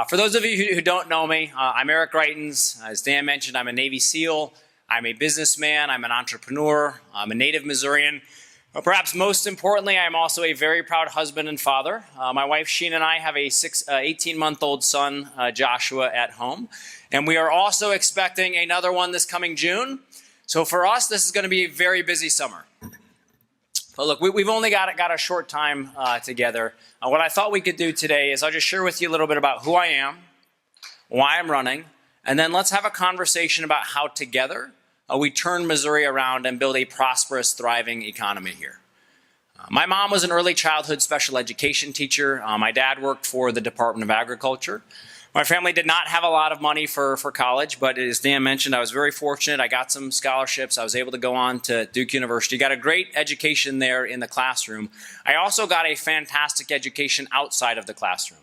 For those of you who don't know me, I'm Eric Greitens. As Dan mentioned, I'm a Navy SEAL. I'm a businessman. I'm an entrepreneur. I'm a native Missourian. Perhaps most importantly, I'm also a very proud husband and father. My wife, Sheen, and I have a 18-month-old son, Joshua, at home. And we are also expecting another one this coming June. So for us, this is going to be a very busy summer. But look, we've only got a short time together. What I thought we could do today is I'll just share with you a little bit about who I am, why I'm running, and then let's have a conversation about how together we turn Missouri around and build a prosperous, thriving economy here. My mom was an early childhood special education teacher. My dad worked for the Department of Agriculture. My family did not have a lot of money for college, but as Dan mentioned, I was very fortunate. I got some scholarships. I was able to go on to Duke University. Got a great education there in the classroom. I also got a fantastic education outside of the classroom.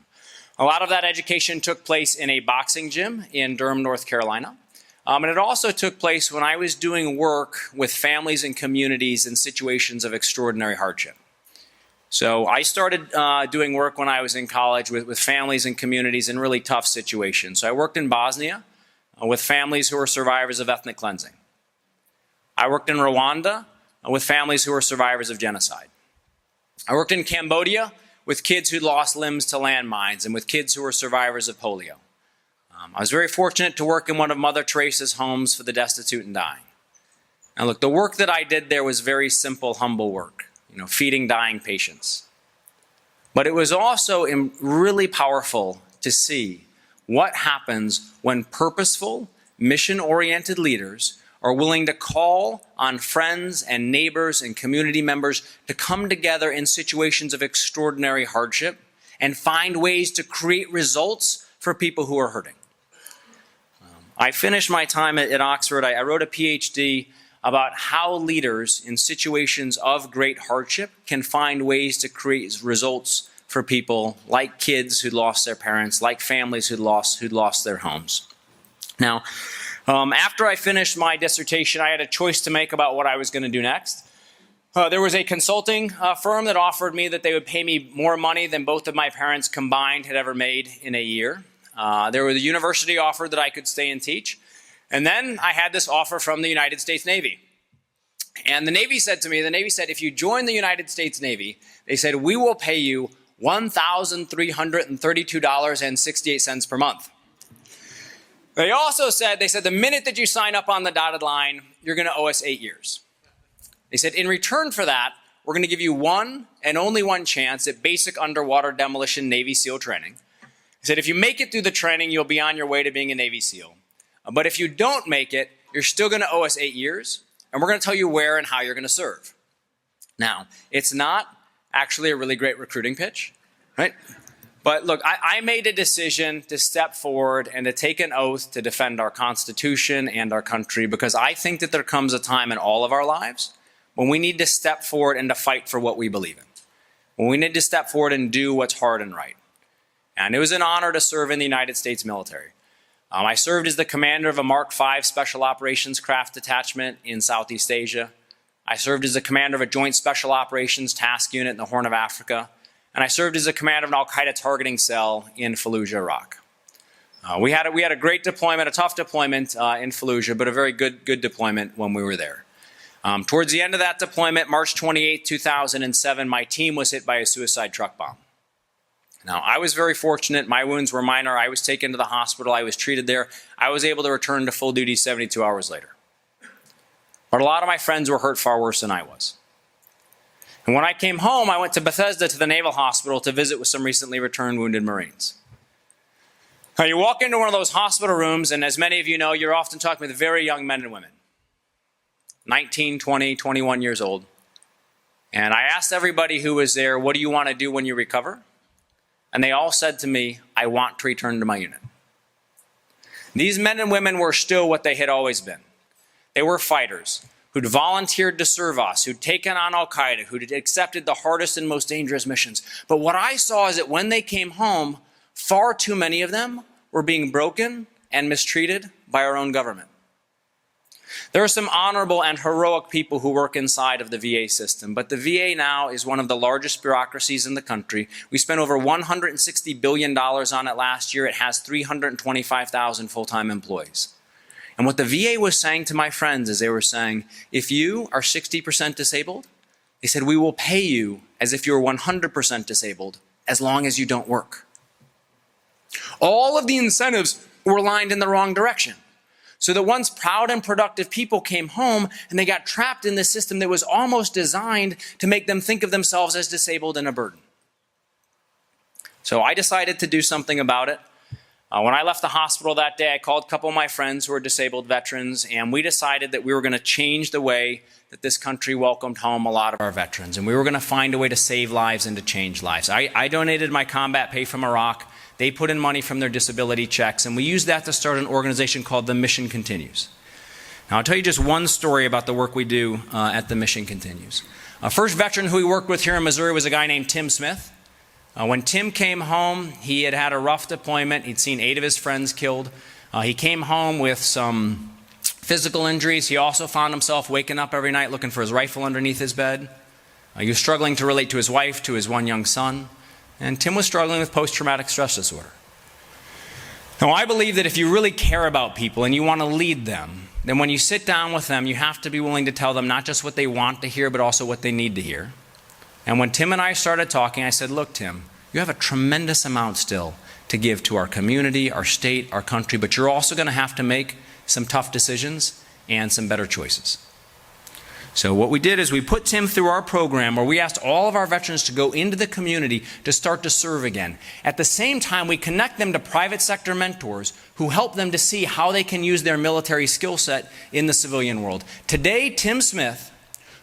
A lot of that education took place in a boxing gym in Durham, North Carolina. And it also took place when I was doing work with families and communities in situations of extraordinary hardship. So I started doing work when I was in college with families and communities in really tough situations. So I worked in Bosnia with families who were survivors of ethnic cleansing. I worked in Rwanda with families who were survivors of genocide. I worked in Cambodia with kids who'd lost limbs to landmines and with kids who were survivors of polio. I was very fortunate to work in one of Mother Teresa's homes for the destitute and dying. Now look, the work that I did there was very simple, humble work, feeding dying patients. But it was also really powerful to see what happens when purposeful, mission-oriented leaders are willing to call on friends and neighbors and community members to come together in situations of extraordinary hardship and find ways to create results for people who are hurting. I finished my time at Oxford. I wrote a PhD about how leaders in situations of great hardship can find ways to create results for people like kids who'd lost their parents, like families who'd lost their homes. Now, after I finished my dissertation, I had a choice to make about what I was going to do next. There was a consulting firm that offered me that they would pay me more money than both of my parents combined had ever made in a year. There was a university offer that I could stay and teach. And then I had this offer from the United States Navy. And the Navy said to me, if you join the United States Navy, they said, we will pay you $1,332.68 per month. They also said, the minute that you sign up on the dotted line, you're going to owe us 8 years. They said, in return for that, we're going to give you one and only one chance at basic underwater demolition Navy SEAL training. They said, if you make it through the training, you'll be on your way to being a Navy SEAL. But if you don't make it, you're still going to owe us 8 years, and we're going to tell you where and how you're going to serve. Now, it's not actually a really great recruiting pitch, right? But look, I made a decision to step forward and to take an oath to defend our Constitution and our country because I think that there comes a time in all of our lives when we need to step forward and to fight for what we believe in. When we need to step forward and do what's hard and right. And it was an honor to serve in the United States military. I served as the commander of a Mark V Special Operations Craft Detachment in Southeast Asia. I served as the commander of a Joint Special Operations Task Unit in the Horn of Africa. And I served as the commander of an al-Qaeda targeting cell in Fallujah, Iraq. We had a great deployment, a tough deployment in Fallujah, but a very good deployment when we were there. Towards the end of that deployment, March 28, 2007, my team was hit by a suicide truck bomb. Now, I was very fortunate. My wounds were minor. I was taken to the hospital. I was treated there. I was able to return to full duty 72 hours later. But a lot of my friends were hurt far worse than I was. And when I came home, I went to Bethesda to the Naval Hospital to visit with some recently returned wounded Marines. Now, you walk into one of those hospital rooms, and as many of you know, you're often talking with very young men and women, 19, 20, 21 years old. And I asked everybody who was there, what do you want to do when you recover? And they all said to me, I want to return to my unit. These men and women were still what they had always been. They were fighters who'd volunteered to serve us, who'd taken on al-Qaeda, who'd accepted the hardest and most dangerous missions. But what I saw is that when they came home, far too many of them were being broken and mistreated by our own government. There are some honorable and heroic people who work inside of the VA system, but the VA now is one of the largest bureaucracies in the country. We spent over $160 billion on it last year. It has 325,000 full-time employees. And what the VA was saying to my friends is they were saying, if you are 60% disabled, they said, we will pay you as if you're 100% disabled as long as you don't work. All of the incentives were aligned in the wrong direction. So that once proud and productive people came home and they got trapped in the system that was almost designed to make them think of themselves as disabled and a burden. So I decided to do something about it. When I left the hospital that day, I called a couple of my friends who are disabled veterans, and we decided that we were going to change the way that this country welcomed home a lot of our veterans, and we were going to find a way to save lives and to change lives. I donated my combat pay from Iraq. They put in money from their disability checks, and we used that to start an organization called The Mission Continues. Now, I'll tell you just one story about the work we do at The Mission Continues. First veteran who we worked with here in Missouri was a guy named Tim Smith. When Tim came home, he had had a rough deployment. He'd seen 8 of his friends killed. He came home with some physical injuries. He also found himself waking up every night looking for his rifle underneath his bed. He was struggling to relate to his wife, to his one young son. And Tim was struggling with post-traumatic stress disorder. Now, I believe that if you really care about people and you want to lead them, then when you sit down with them, you have to be willing to tell them not just what they want to hear, but also what they need to hear. And when Tim and I started talking, I said, look, Tim, you have a tremendous amount still to give to our community, our state, our country, but you're also going to have to make some tough decisions and some better choices. So what we did is we put Tim through our program where we asked all of our veterans to go into the community to start to serve again. At the same time, we connect them to private sector mentors who help them to see how they can use their military skill set in the civilian world. Today, Tim Smith,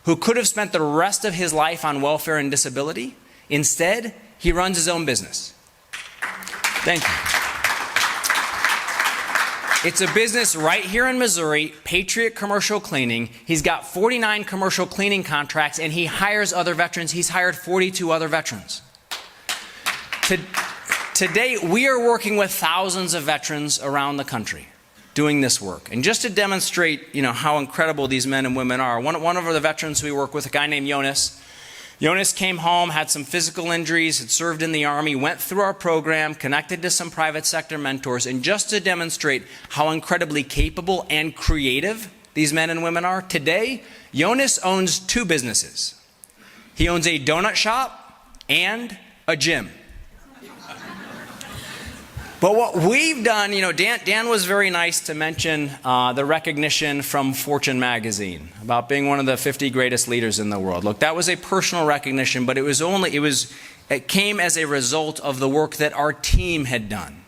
who could have spent the rest of his life on welfare and disability, instead, he runs his own business. Thank you. It's a business right here in Missouri, Patriot Commercial Cleaning. He's got 49 commercial cleaning contracts, and he hires other veterans. He's hired 42 other veterans. Today, we are working with thousands of veterans around the country doing this work. And just to demonstrate, how incredible these men and women are, one of the veterans we work with, a guy named Jonas, Jonas came home, had some physical injuries, had served in the Army, went through our program, connected to some private sector mentors, and just to demonstrate how incredibly capable and creative these men and women are, today, Jonas owns 2 businesses. He owns a donut shop and a gym. But what we've done, Dan was very nice to mention the recognition from Fortune magazine about being one of the 50 greatest leaders in the world. Look, that was a personal recognition, but it came as a result of the work that our team had done.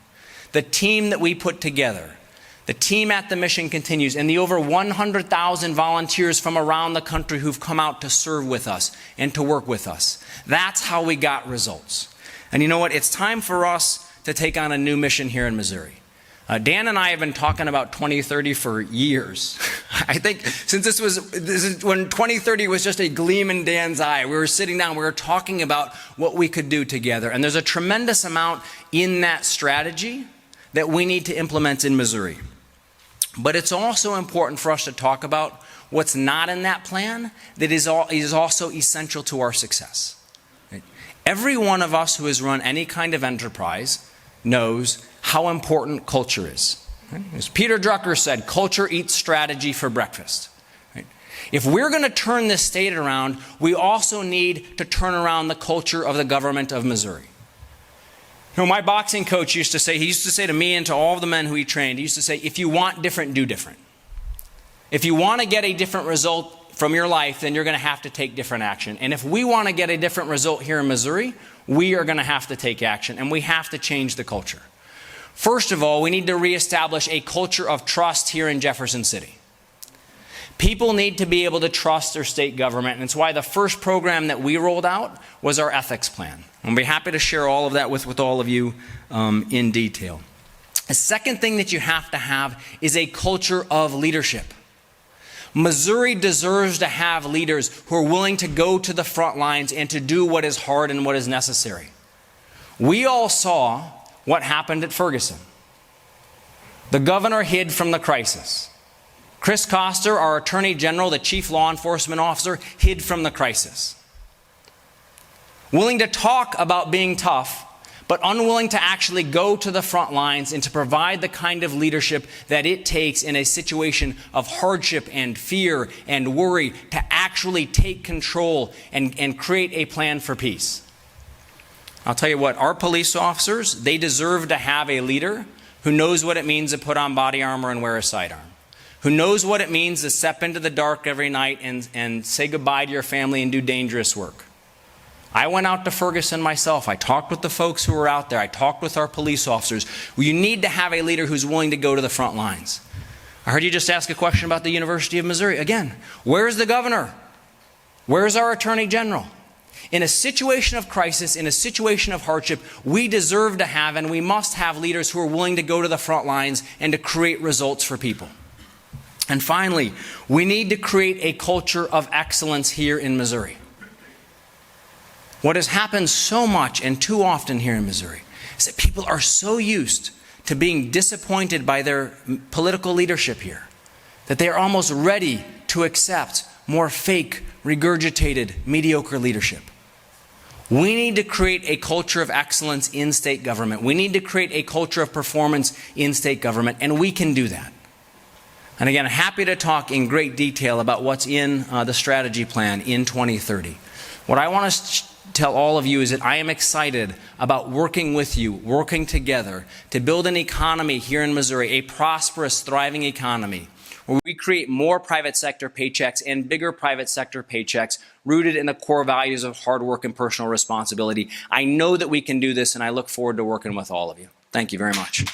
The team that we put together, the team at The Mission Continues, and the over 100,000 volunteers from around the country who've come out to serve with us and to work with us. That's how we got results. And you know what? It's time for us to take on a new mission here in Missouri. Dan and I have been talking about 2030 for years. I think since this is when 2030 was just a gleam in Dan's eye. We were sitting down, we were talking about what we could do together. And there's a tremendous amount in that strategy that we need to implement in Missouri. But it's also important for us to talk about what's not in that plan that is also essential to our success. Right? Every one of us who has run any kind of enterprise knows how important culture is. Right? As Peter Drucker said, culture eats strategy for breakfast. Right? If we're going to turn this state around, we also need to turn around the culture of the government of Missouri. My boxing coach used to say to me and to all of the men who he trained, he used to say, if you want different, do different. If you want to get a different result from your life, then you're going to have to take different action. And if we want to get a different result here in Missouri, we are going to have to take action, and we have to change the culture. First of all, we need to reestablish a culture of trust here in Jefferson City. People need to be able to trust their state government, and it's why the first program that we rolled out was our ethics plan. I'll be happy to share all of that with all of you in detail. The second thing that you have to have is a culture of leadership. Missouri deserves to have leaders who are willing to go to the front lines and to do what is hard and what is necessary. We all saw what happened at Ferguson. The governor hid from the crisis. Chris Koster, our Attorney General, the Chief Law Enforcement Officer, hid from the crisis. Willing to talk about being tough, but unwilling to actually go to the front lines and to provide the kind of leadership that it takes in a situation of hardship and fear and worry to actually take control and create a plan for peace. I'll tell you what, our police officers, they deserve to have a leader who knows what it means to put on body armor and wear a sidearm, who knows what it means to step into the dark every night and say goodbye to your family and do dangerous work. I went out to Ferguson myself. I talked with the folks who were out there. I talked with our police officers. You need to have a leader who's willing to go to the front lines. I heard you just ask a question about the University of Missouri. Again, where's the governor? Where's our attorney general? In a situation of crisis, in a situation of hardship, we deserve to have and we must have leaders who are willing to go to the front lines and to create results for people. And finally, we need to create a culture of excellence here in Missouri. What has happened so much and too often here in Missouri is that people are so used to being disappointed by their political leadership here that they are almost ready to accept more fake, regurgitated, mediocre leadership. We need to create a culture of excellence in state government. We need to create a culture of performance in state government, and we can do that. And again, I'm happy to talk in great detail about what's in the strategy plan in 2030. What I want to tell all of you is that I am excited about working with you, working together to build an economy here in Missouri, a prosperous, thriving economy, where we create more private sector paychecks and bigger private sector paychecks rooted in the core values of hard work and personal responsibility. I know that we can do this, and I look forward to working with all of you. Thank you very much.